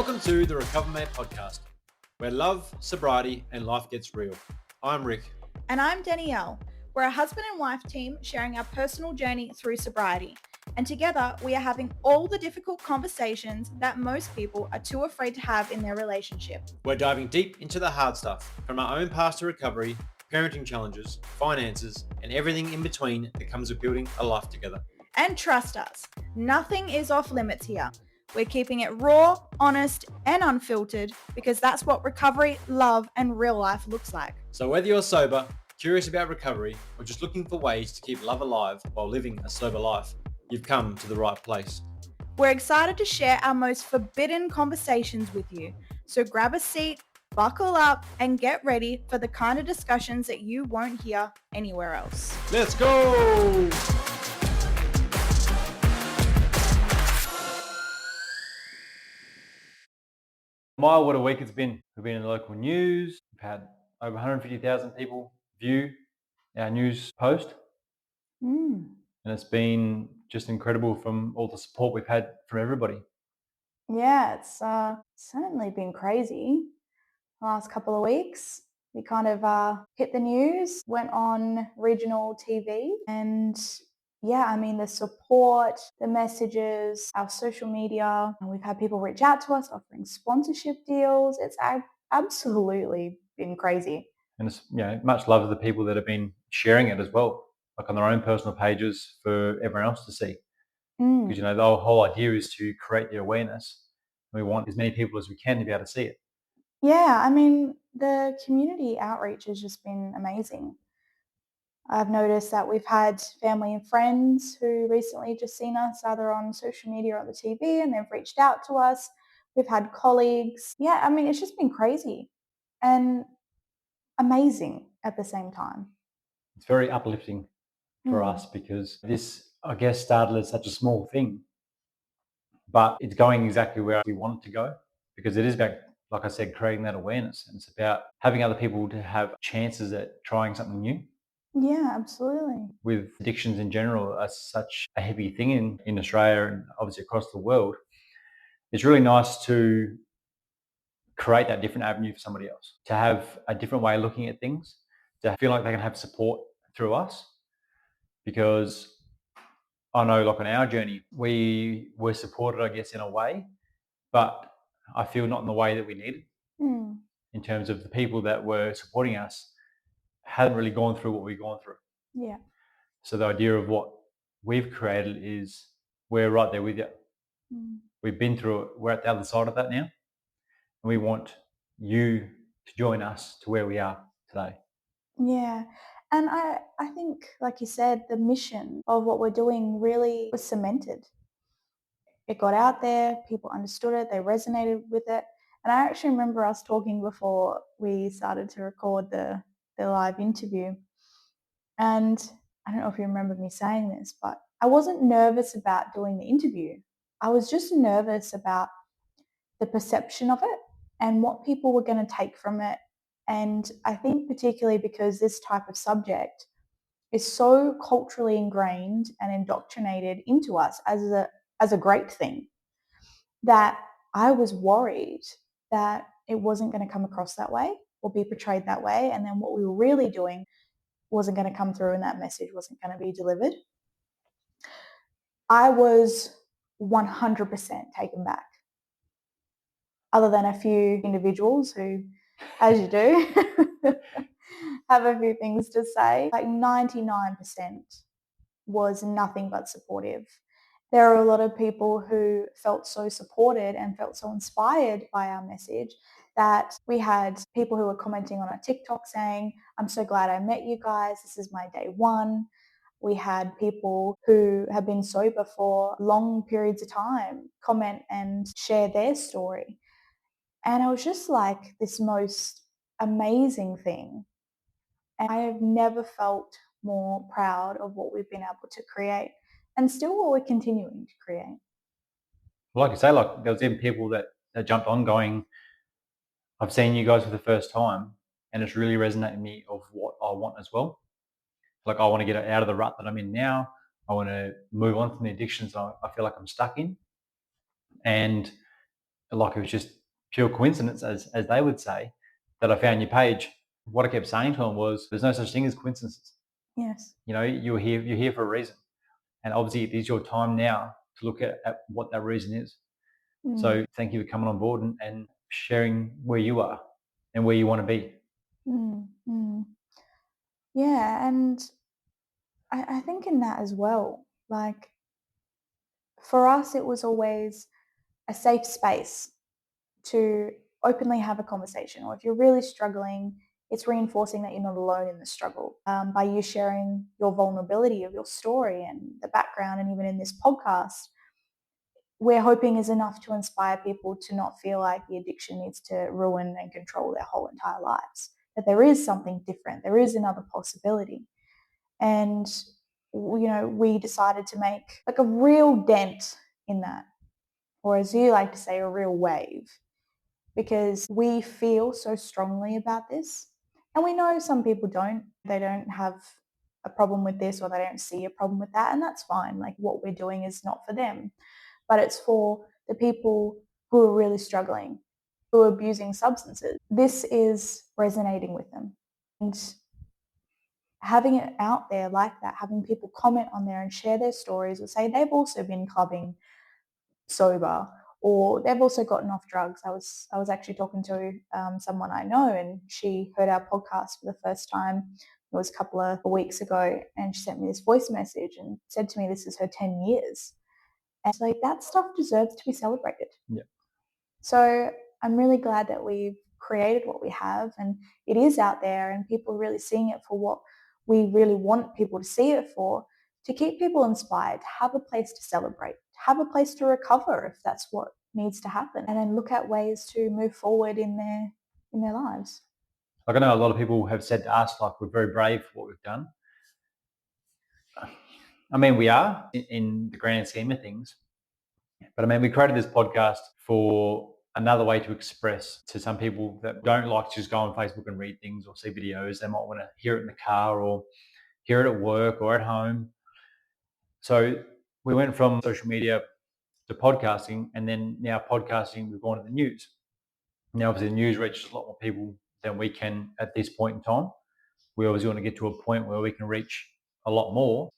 Welcome to the RecoverMate podcast, where love, sobriety, and life gets real. I'm Rick. And I'm Danielle. We're a husband and wife team sharing our personal journey through sobriety. And together, we are having all the difficult conversations that most people are too afraid to have in their relationship. We're diving deep into the hard stuff, from our own past to recovery, parenting challenges, finances, and everything in between that comes with building a life together. And trust us, nothing is off limits here. We're keeping it raw, honest, and unfiltered because that's what recovery, love, and real life looks like. So whether you're sober, curious about recovery, or just looking for ways to keep love alive while living a sober life, you've come to the right place. We're excited to share our most forbidden conversations with you. So grab a seat, buckle up, and get ready for the kind of discussions that you won't hear anywhere else. Let's go! My, what a week it's been. We've been in the local news. We've had over 150,000 people view our news post. And it's been just incredible from all the support we've had from everybody. Yeah, it's certainly been crazy the last couple of weeks. We kind of hit the news, went on regional TV, and yeah, I mean, the support, the messages, our social media, and we've had people reach out to us offering sponsorship deals. It's absolutely been crazy. And it's, much love to the people that have been sharing it as well, like on their own personal pages for everyone else to see. Because, the whole idea is to create the awareness. We want as many people as we can to be able to see it. Yeah, I mean, the community outreach has just been amazing. I've noticed that we've had family and friends who recently just seen us either on social media or on the TV and they've reached out to us. We've had colleagues. Yeah, I mean, it's just been crazy and amazing at the same time. It's very uplifting for us because this, I guess, started as such a small thing, but it's going exactly where we want it to go because it is about, like I said, creating that awareness. And it's about having other people to have chances at trying something new. Yeah, absolutely. With addictions in general are such a heavy thing in Australia and obviously across the world, it's really nice to create that different avenue for somebody else, to have a different way of looking at things, to feel like they can have support through us. Because I know, like on our journey, we were supported, I guess, in a way, but I feel not in the way that we needed. In terms of the people that were supporting us hadn't really gone through what we've gone through. Yeah. So the idea of what we've created is we're right there with you. We've been through it. We're at the other side of that now. And we want you to join us to where we are today. Yeah. And I think, like you said, the mission of what we're doing really was cemented. It got out there, people understood it, they resonated with it. And I actually remember us talking before we started to record the live interview. And I don't know if you remember me saying this, but I wasn't nervous about doing the interview. I was just nervous about the perception of it and what people were going to take from it. And I think particularly because this type of subject is so culturally ingrained and indoctrinated into us as a great thing, that I was worried that it wasn't going to come across that way or be portrayed that way. And then what we were really doing wasn't going to come through and that message wasn't going to be delivered. I was 100% taken back, other than a few individuals who, as you do, have a few things to say. Like 99% was nothing but supportive. There are a lot of people who felt so supported and felt so inspired by our message that we had people who were commenting on our TikTok saying, "I'm so glad I met you guys. This is my day one." We had people who have been sober for long periods of time comment and share their story. And it was just like this most amazing thing. And I have never felt more proud of what we've been able to create and still what we're continuing to create. Like you say, like there was even people that jumped on going, I've seen you guys for the first time and it's really resonating me of what I want as well. Like I want to get out of the rut that I'm in now. I want to move on from the addictions I feel like I'm stuck in. And like it was just pure coincidence, as they would say, that I found your page. What I kept saying to them was, there's no such thing as coincidences. Yes. You're here for a reason. And obviously it is your time now to look at what that reason is. So thank you for coming on board and sharing where you are and where you want to be. Yeah, and I think in that as well, like for us, it was always a safe space to openly have a conversation. Or if you're really struggling, it's reinforcing that you're not alone in the struggle by you sharing your vulnerability of your story and the background, and even in this podcast, we're hoping is enough to inspire people to not feel like the addiction needs to ruin and control their whole entire lives. That there is something different, there is another possibility. And we decided to make like a real dent in that, or as you like to say, a real wave, because we feel so strongly about this. And we know some people they don't have a problem with this, or they don't see a problem with that, and that's fine. Like what we're doing is not for them, but it's for the people who are really struggling, who are abusing substances. This is resonating with them. And having it out there like that, having people comment on there and share their stories, or say they've also been clubbing sober, or they've also gotten off drugs. I was actually talking to someone I know, and she heard our podcast for the first time. It was a couple of weeks ago, and she sent me this voice message and said to me, "This is her 10 years." And it's like, that stuff deserves to be celebrated. Yeah. So I'm really glad that we've created what we have, and it is out there, and people are really seeing it for what we really want people to see it for, to keep people inspired, to have a place to celebrate, to have a place to recover if that's what needs to happen, and then look at ways to move forward in their lives. Like, I know a lot of people have said to us, like, we're very brave for what we've done. I mean, we are in the grand scheme of things. But I mean, we created this podcast for another way to express to some people that don't like to just go on Facebook and read things or see videos. They might want to hear it in the car or hear it at work or at home. So we went from social media to podcasting, and then now podcasting, we've gone to the news. Now, obviously, the news reaches a lot more people than we can at this point in time. We obviously want to get to a point where we can reach a lot more.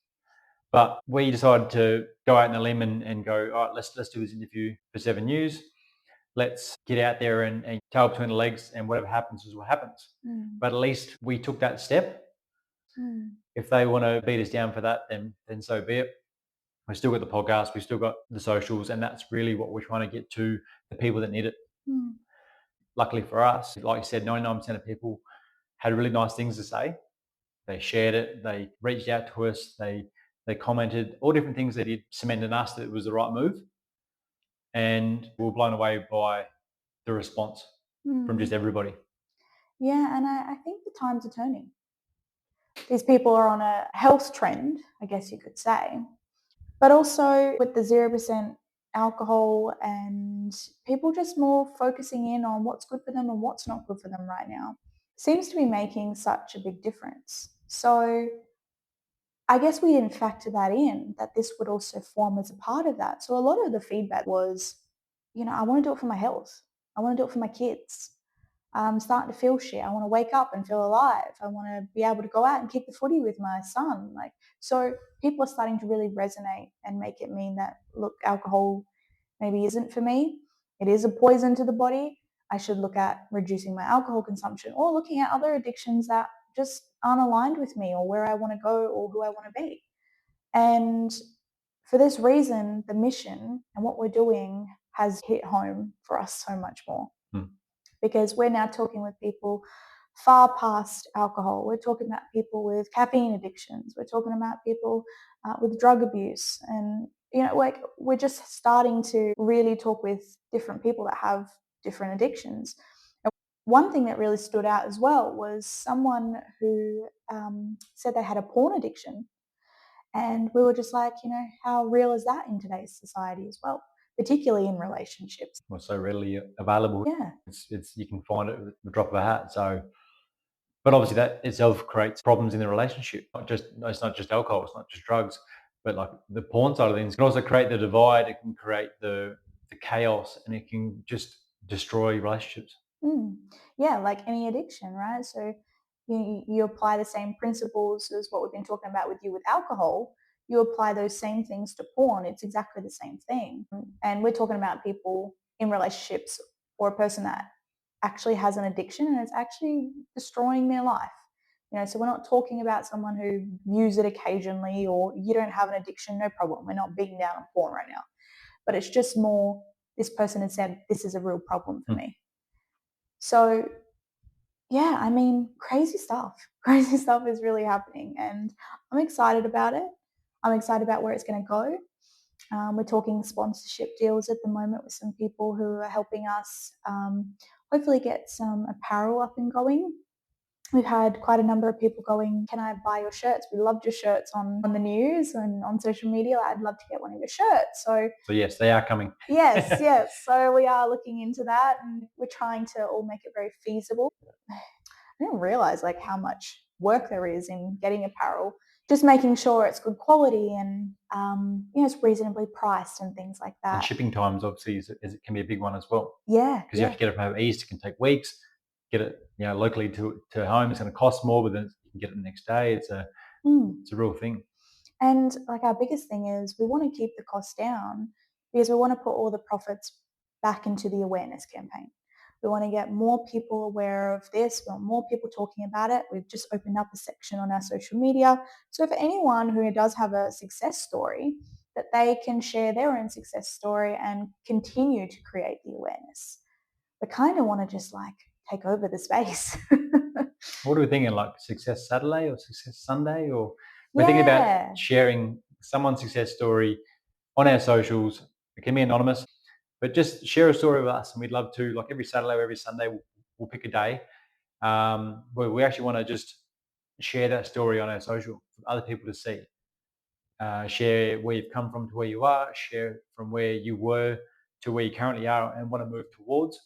But we decided to go out on a limb and go, all right, let's do this interview for 7 News. Let's get out there and tail between the legs, and whatever happens is what happens. But at least we took that step. If they want to beat us down for that, then so be it. We've still got the podcast, we've still got the socials, and that's really what we're trying to get to the people that need it. Luckily for us, like you said, 99% of people had really nice things to say. They shared it, they reached out to us, they commented, all different things that did cement in us that it was the right move. And we were blown away by the response from just everybody. Yeah, and I think the times are turning. These people are on a health trend, I guess you could say, but also with the 0% alcohol, and people just more focusing in on what's good for them and what's not good for them right now seems to be making such a big difference. So I guess we didn't factor that in, that this would also form as a part of that. So a lot of the feedback was, I want to do it for my health. I want to do it for my kids. I'm starting to feel shit. I want to wake up and feel alive. I want to be able to go out and kick the footy with my son. So people are starting to really resonate and make it mean that, look, alcohol maybe isn't for me. It is a poison to the body. I should look at reducing my alcohol consumption, or looking at other addictions that just aren't aligned with me, or where I want to go, or who I want to be. And for this reason, the mission and what we're doing has hit home for us so much more. Because we're now talking with people far past alcohol. We're talking about people with caffeine addictions. We're talking about people with drug abuse. And, we're just starting to really talk with different people that have different addictions. And one thing that really stood out as well was someone who said they had a porn addiction. And we were just like, how real is that in today's society as well, particularly in relationships? Well, so readily available. Yeah. It's you can find it with the drop of a hat. So, but obviously that itself creates problems in the relationship. It's not just alcohol, it's not just drugs, but like the porn side of things can also create the divide. It can create the chaos, and it can just destroy relationships. Yeah, like any addiction, right? So you apply the same principles as what we've been talking about with you with alcohol. You apply those same things to porn. It's exactly the same thing. And we're talking about people in relationships or a person that actually has an addiction and it's actually destroying their life. So we're not talking about someone who views it occasionally or you don't have an addiction, no problem. We're not beating down on porn right now. But it's just more this person has said, this is a real problem for me. So yeah, I mean, crazy stuff. Crazy stuff is really happening, and I'm excited about it. I'm excited about where it's going to go. We're talking sponsorship deals at the moment with some people who are helping us hopefully get some apparel up and going. We've had quite a number of people going, can I buy your shirts? We loved your shirts on the news and on social media. I'd love to get one of your shirts. So yes, they are coming. yes. So we are looking into that and we're trying to all make it very feasible. I didn't realize like how much work there is in getting apparel. Just making sure it's good quality and it's reasonably priced and things like And that. shipping times obviously it can be a big one as well. Yeah, because you have to get it from overseas. It can take weeks. Get it locally to home. It's going to cost more, but then you can get it the next day. It's a real thing. And like our biggest thing is we want to keep the cost down because we want to put all the profits back into the awareness campaign. We want to get more people aware of this. We want more people talking about it. We've just opened up a section on our social media. So for anyone who does have a success story, that they can share their own success story and continue to create the awareness. We kind of want to just like take over the space. What are we thinking? Like Success Saturday or Success Sunday? Or we're thinking about sharing someone's success story on our socials. It can be anonymous, but just share a story with us. And we'd love to, like every Saturday or every Sunday, we'll pick a day where we actually want to just share that story on our social for other people to see. Share where you've come from to where you are, share from where you were to where you currently are and want to move towards.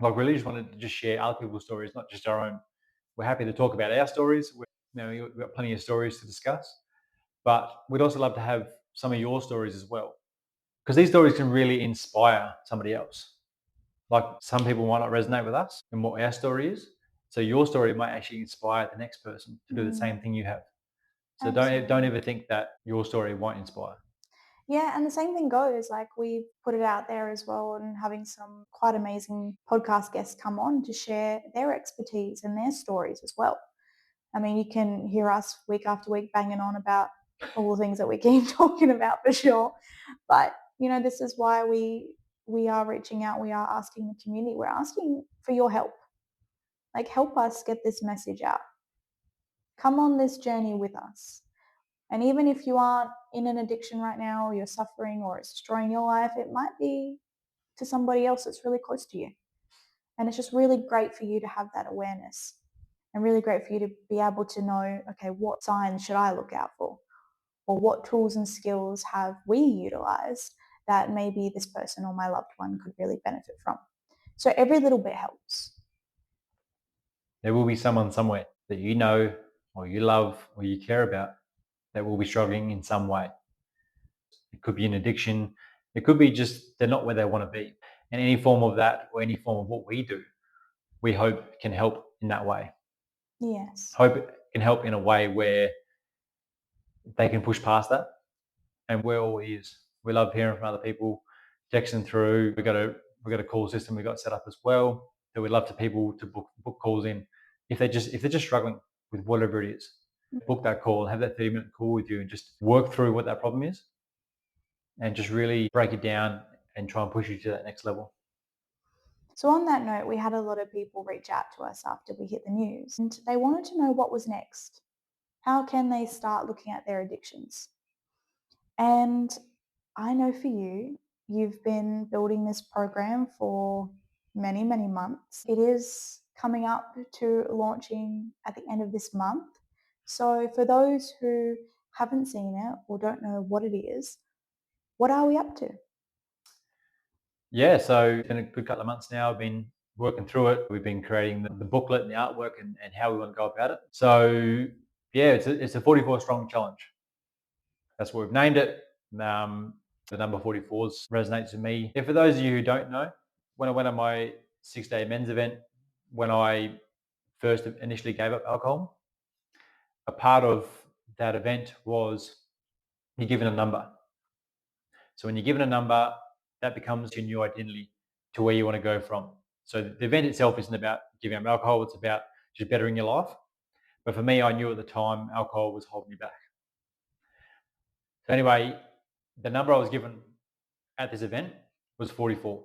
Like we really just wanted to just share other people's stories, not just our own. We're happy to talk about our stories. We've got plenty of stories to discuss, but we'd also love to have some of your stories as well, because these stories can really inspire somebody else. Like some people might not resonate with us and what our story is, so your story might actually inspire the next person to do the same thing you have. So don't ever think that your story won't inspire. Yeah, and the same thing goes, like we put it out there as well and having some quite amazing podcast guests come on to share their expertise and their stories as well. I mean, you can hear us week after week banging on about all the things that we keep talking about for sure. But, this is why we are reaching out. We are asking the community. We're asking for your help. Like, help us get this message out. Come on this journey with us. And even if you aren't in an addiction right now or you're suffering or it's destroying your life, it might be to somebody else that's really close to you. And it's just really great for you to have that awareness and really great for you to be able to know, okay, what signs should I look out for? Or what tools and skills have we utilized that maybe this person or my loved one could really benefit from? So every little bit helps. There will be someone somewhere that you know or you love or you care about that will be struggling in some way. It could be an addiction. It could be just they're not where they want to be. And any form of that or any form of what we do, we hope can help in that way. Yes. Hope it can help in a way where they can push past that. And we're all ears. We love hearing from other people, texting through. We've got a call system we got set up as well. So we'd love to people to book calls in if they're just struggling with whatever it is. Book that call, have that 30-minute call with you and just work through what that problem is and just really break it down and try and push you to that next level. So on that note, we had a lot of people reach out to us after we hit the news and they wanted to know what was next. How can they start looking at their addictions? And I know for you, you've been building this program for many, many months. It is coming up to launching at the end of this month. So for those who haven't seen it or don't know what it is, what are we up to? Yeah, so it's been a good couple of months now. I've been working through it. We've been creating the booklet and the artwork and how we want to go about it. So yeah, it's a 44 strong challenge. That's what we've named it. The number 44 resonates with me. And for those of you who don't know, when I went on my 6-day men's event, when I first initially gave up alcohol, a part of that event was you're given a number. So when you're given a number, that becomes your new identity to where you want to go from. So the event itself isn't about giving up alcohol, it's about just bettering your life. But for me, I knew at the time alcohol was holding me back. So anyway, the number I was given at this event was 44.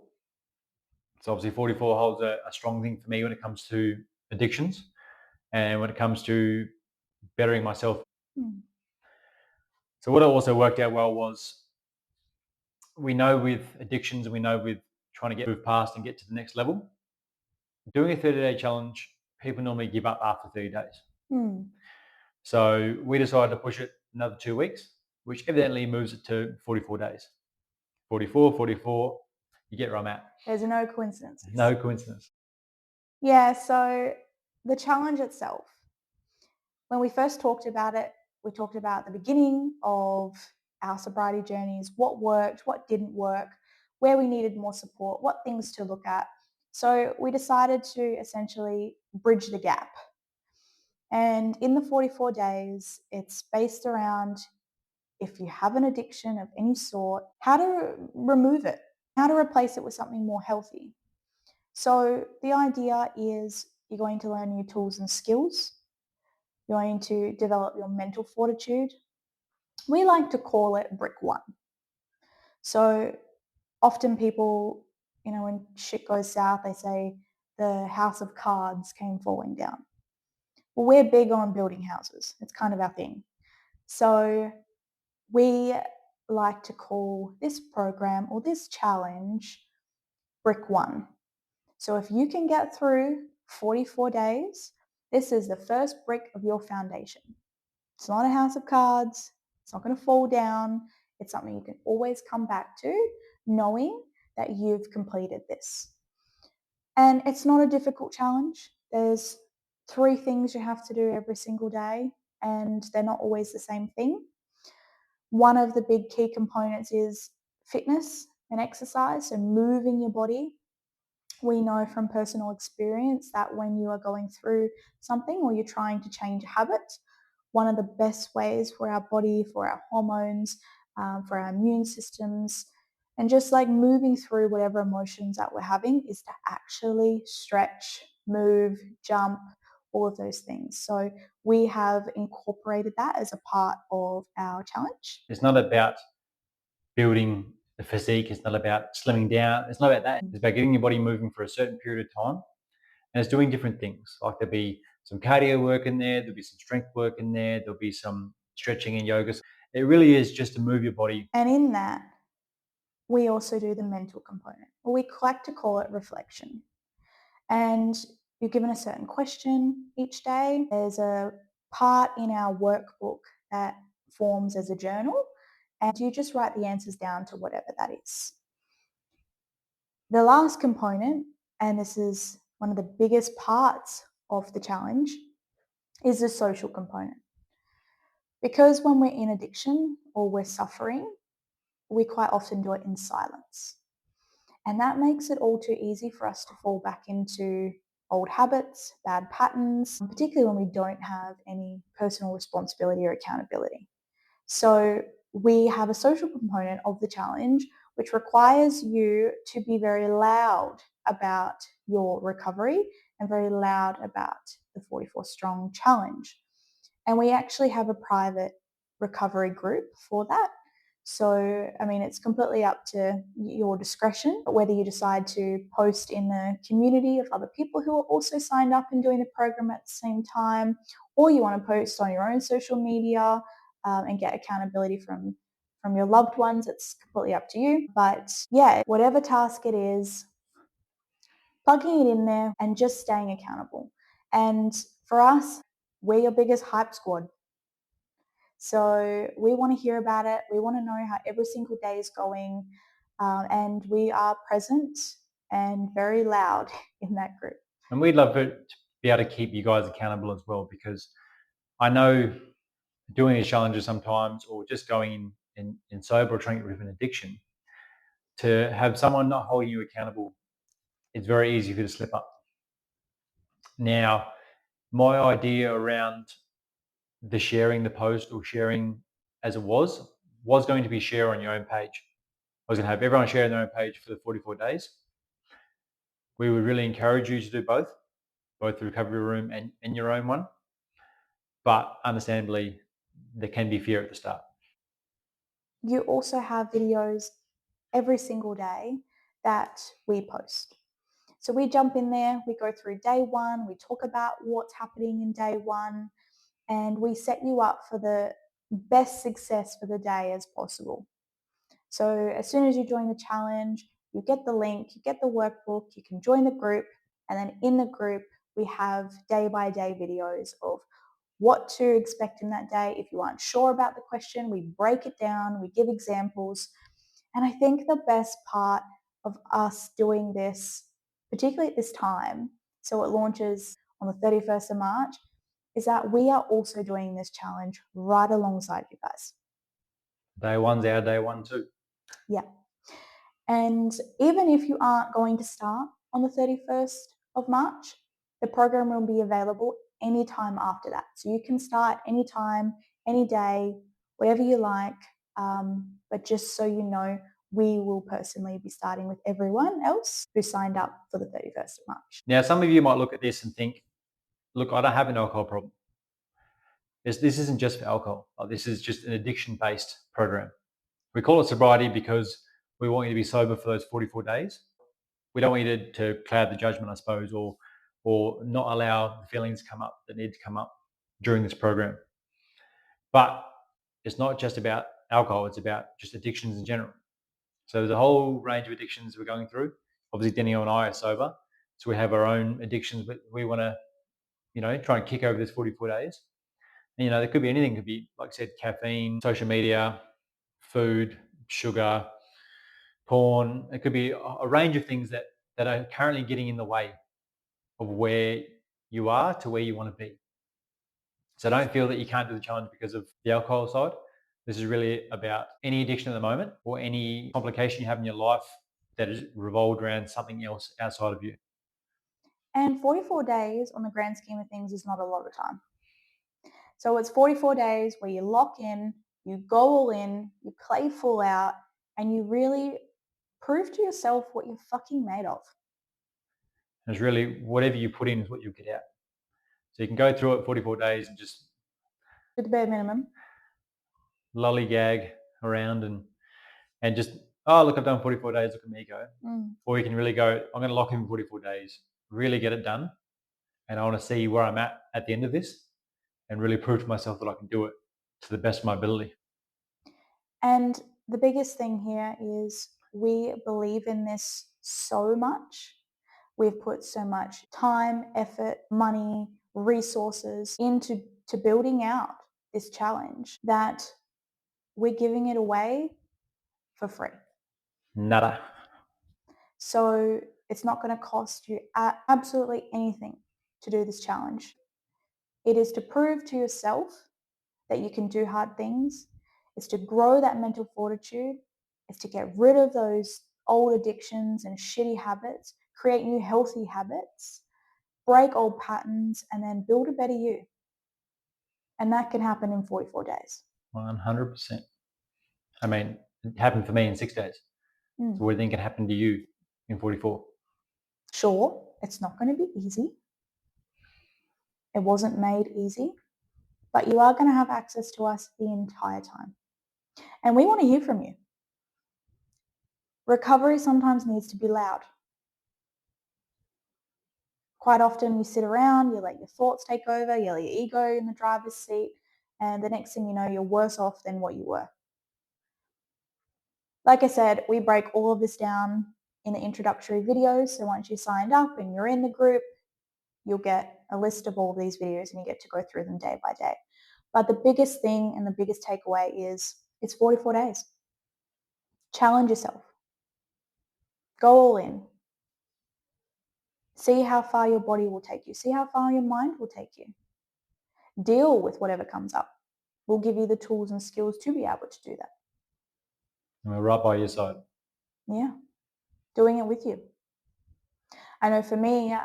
So obviously 44 holds a strong thing for me when it comes to addictions and when it comes to bettering myself. So what also worked out well was, we know with addictions and we know with trying to move past and get to the next level, doing a 30-day challenge, people normally give up after 30 days. So we decided to push it another 2 weeks, which evidently moves it to 44 days. 44, 44, you get where I'm at. There's no coincidence. No coincidence. Yeah, so the challenge itself, when we first talked about it, we talked about the beginning of our sobriety journeys, what worked, what didn't work, where we needed more support, what things to look at. So we decided to essentially bridge the gap. And in the 44 days, it's based around, if you have an addiction of any sort, how to remove it, how to replace it with something more healthy. So the idea is you're going to learn new tools and skills. You're going to develop your mental fortitude. We like to call it brick one. So often people, when shit goes south, they say the house of cards came falling down. Well, we're big on building houses. It's kind of our thing. So we like to call this program or this challenge brick one. So if you can get through 44 days, this is the first brick of your foundation. It's not a house of cards. It's not going to fall down. It's something you can always come back to, knowing that you've completed this. And it's not a difficult challenge. There's 3 things you have to do every single day, and they're not always the same thing. One of the big key components is fitness and exercise, so moving your body. We know from personal experience that when you are going through something or you're trying to change a habit, one of the best ways for our body, for our hormones, for our immune systems, and just like moving through whatever emotions that we're having, is to actually stretch, move, jump, all of those things. So we have incorporated that as a part of our challenge. It's not about building the physique. It's not about slimming down. It's not about that. It's about getting your body moving for a certain period of time. And it's doing different things. Like there'll be some cardio work in there. There'll be some strength work in there. There'll be some stretching and yoga. It really is just to move your body. And in that, we also do the mental component, or we like to call it reflection. And you're given a certain question each day. There's a part in our workbook that forms as a journal, and you just write the answers down to whatever that is. The last component, and this is one of the biggest parts of the challenge, is the social component. Because when we're in addiction or we're suffering, we quite often do it in silence. And that makes it all too easy for us to fall back into old habits, bad patterns, particularly when we don't have any personal responsibility or accountability. So we have a social component of the challenge, which requires you to be very loud about your recovery and very loud about the 44 Strong challenge. And we actually have a private recovery group for that. So, it's completely up to your discretion, whether you decide to post in the community of other people who are also signed up and doing the program at the same time, or you want to post on your own social media and get accountability from your loved ones. It's completely up to you. But yeah, whatever task it is, plugging it in there and just staying accountable. And for us, we're your biggest hype squad. So we want to hear about it. We want to know how every single day is going. And we are present and very loud in that group. And we'd love to be able to keep you guys accountable as well, because I know doing these challenges sometimes, or just going in sober or trying to get rid of an addiction, to have someone not holding you accountable it's very easy for you to slip up. Now, my idea around the sharing the post or sharing as it was going to be share on your own page. I was going to have everyone share on their own page for the 44 days. We would really encourage you to do both the recovery room and your own one. But understandably, there can be fear at the start. You also have videos every single day that we post. So we jump in there, we go through day one, we talk about what's happening in day one, and we set you up for the best success for the day as possible. So as soon as you join the challenge, you get the link, you get the workbook, you can join the group, and then in the group, we have day-by-day videos of what to expect in that day. If you aren't sure about the question, we break it down, we give examples. And I think the best part of us doing this, particularly at this time, so it launches on the 31st of March, is that we are also doing this challenge right alongside you guys. Day one's our day one too. Yeah. And even if you aren't going to start on the 31st of March, the program will be available anytime after that. So you can start anytime, any day, whatever you like. But just so you know, we will personally be starting with everyone else who signed up for the 31st of March. Now, some of you might look at this and think, look, I don't have an alcohol problem. This isn't just for alcohol. This is just an addiction-based program. We call it sobriety because we want you to be sober for those 44 days. We don't want you to cloud the judgment, I suppose, or not allow the feelings to come up that need to come up during this program. But it's not just about alcohol, it's about just addictions in general. So there's a whole range of addictions we're going through. Obviously, Danielle and I are sober, so we have our own addictions, but we want to, try and kick over this 44 days. And, there could be anything. It could be, like I said, caffeine, social media, food, sugar, porn. It could be a range of things that are currently getting in the way of where you are to where you want to be. So don't feel that you can't do the challenge because of the alcohol side. This is really about any addiction at the moment or any complication you have in your life that is revolved around something else outside of you. And 44 days on the grand scheme of things is not a lot of time. So it's 44 days where you lock in, you go all in, you play full out, and you really prove to yourself what you're fucking made of. And it's really whatever you put in is what you get out. So you can go through it 44 days and just Do the bare minimum. lollygag around and just, oh, look, I've done 44 days, look at me go. Or you can really go, I'm going to lock in for 44 days, really get it done. And I want to see where I'm at the end of this and really prove to myself that I can do it to the best of my ability. And the biggest thing here is we believe in this so much. We've put so much time, effort, money, resources into building out this challenge that we're giving it away for free. Nada. So it's not going to cost you absolutely anything to do this challenge. It is to prove to yourself that you can do hard things. It's to grow that mental fortitude. It's to get rid of those old addictions and shitty habits, create new healthy habits, break old patterns, and then build a better you. And that can happen in 44 days. 100%. I mean, it happened for me in 6 days. So what do you think can happen to you in 44? Sure, it's not going to be easy. It wasn't made easy, but you are going to have access to us the entire time. And we want to hear from you. Recovery sometimes needs to be loud. Quite often you sit around, you let your thoughts take over, you let your ego in the driver's seat, and the next thing you know, you're worse off than what you were. Like I said, we break all of this down in the introductory videos. So once you signed up and you're in the group, you'll get a list of all of these videos and you get to go through them day by day. But the biggest thing and the biggest takeaway is it's 44 days. Challenge yourself. Go all in. See how far your body will take you. See how far your mind will take you. Deal with whatever comes up. We'll give you the tools and skills to be able to do that. And we're right by your side. Yeah, doing it with you. I know for me,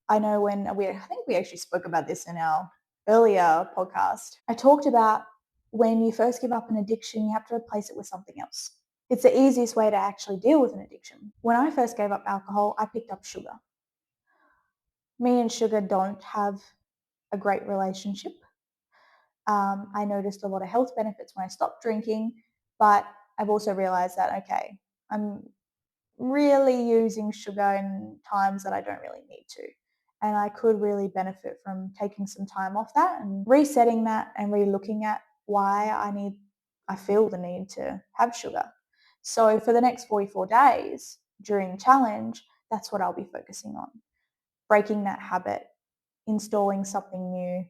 I know when I think we actually spoke about this in our earlier podcast. I talked about when you first give up an addiction, you have to replace it with something else. It's the easiest way to actually deal with an addiction. When I first gave up alcohol, I picked up sugar. Me and sugar don't have a great relationship. I noticed a lot of health benefits when I stopped drinking, but I've also realized that, okay, I'm really using sugar in times that I don't really need to. And I could really benefit from taking some time off that and resetting that and re-looking at why I feel the need to have sugar. So for the next 44 days during the challenge, that's what I'll be focusing on. Breaking that habit, installing something new,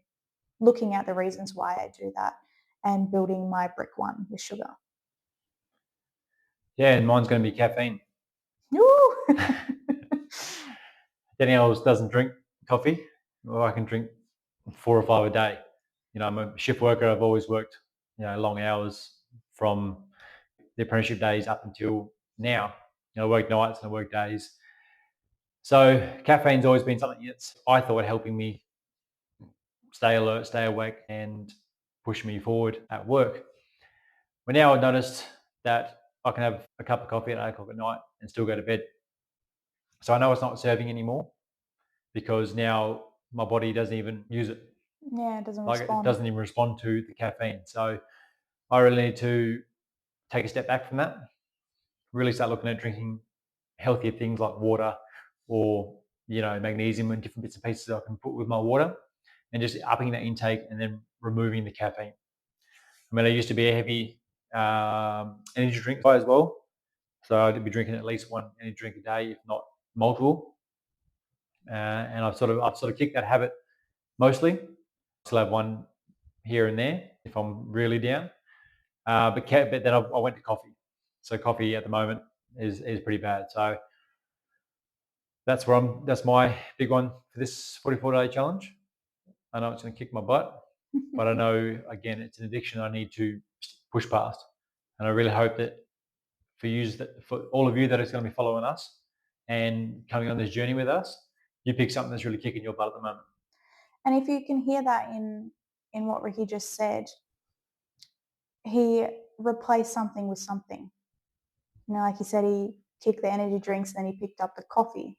looking at the reasons why I do that, and building my brick one with sugar. Yeah, and mine's going to be caffeine. Woo! Danielle doesn't drink coffee. Well, I can drink 4 or 5 a day. I'm a shift worker. I've always worked, long hours from the apprenticeship days up until now. I work nights and I work days. So caffeine's always been something that's, I thought, helping me stay alert, stay awake, and push me forward at work. But now I've noticed that I can have a cup of coffee at 8 o'clock at night and still go to bed. So I know it's not serving anymore because now my body doesn't even use it. Yeah, it doesn't Like respond. it doesn't even respond to the caffeine. So I really need to take a step back from that, really start looking at drinking healthier things like water or, magnesium and different bits and pieces I can put with my water, and just upping that intake and then removing the caffeine. I mean, I used to be a heavy energy drink guy as well. So I'd be drinking at least one energy drink a day, if not multiple. And I've sort of kicked that habit mostly. Still have one here and there if I'm really down. But then I went to coffee. So coffee at the moment is pretty bad. So that's my big one for this 44-day challenge. I know it's going to kick my butt, but I know, again, it's an addiction I need to push past. And I really hope that for all of you that is going to be following us and coming on this journey with us, you pick something that's really kicking your butt at the moment. And if you can hear that in what Ricky just said, he replaced something with something. Like he said, he kicked the energy drinks and then he picked up the coffee.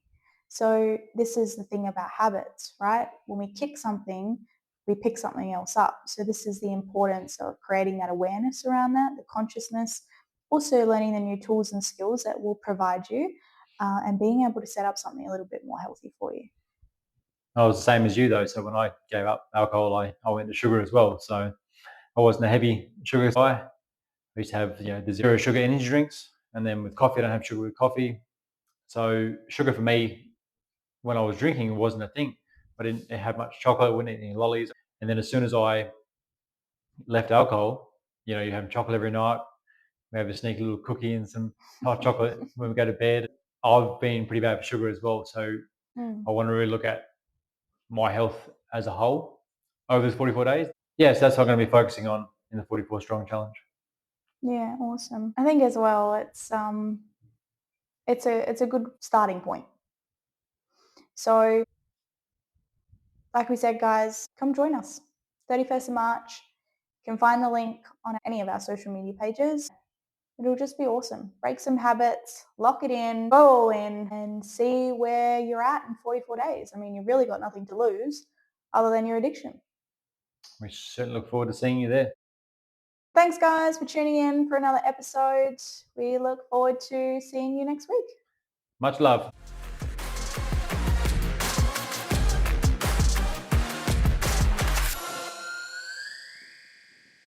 So this is the thing about habits, right? When we kick something, we pick something else up. So this is the importance of creating that awareness around that, the consciousness, also learning the new tools and skills that will provide you, and being able to set up something a little bit more healthy for you. I was the same as you though. So when I gave up alcohol, I went to sugar as well. So I wasn't a heavy sugar guy. I used to have the 0 sugar energy drinks, and then with coffee, I don't have sugar with coffee. So sugar for me, when I was drinking, wasn't a thing. I didn't have much chocolate, wouldn't eat any lollies. And then as soon as I left alcohol, you have chocolate every night. We have a sneaky little cookie and some hot chocolate when we go to bed. I've been pretty bad for sugar as well. So I want to really look at my health as a whole over this 44 days. Yes, that's what I'm going to be focusing on in the 44 Strong Challenge. Yeah, awesome. I think as well, it's a good starting point. So, like we said, guys, come join us. 31st of March. You can find the link on any of our social media pages. It'll just be awesome. Break some habits, lock it in, go all in, and see where you're at in 44 days. I mean, you've really got nothing to lose other than your addiction. We certainly look forward to seeing you there. Thanks, guys, for tuning in for another episode. We look forward to seeing you next week. Much love.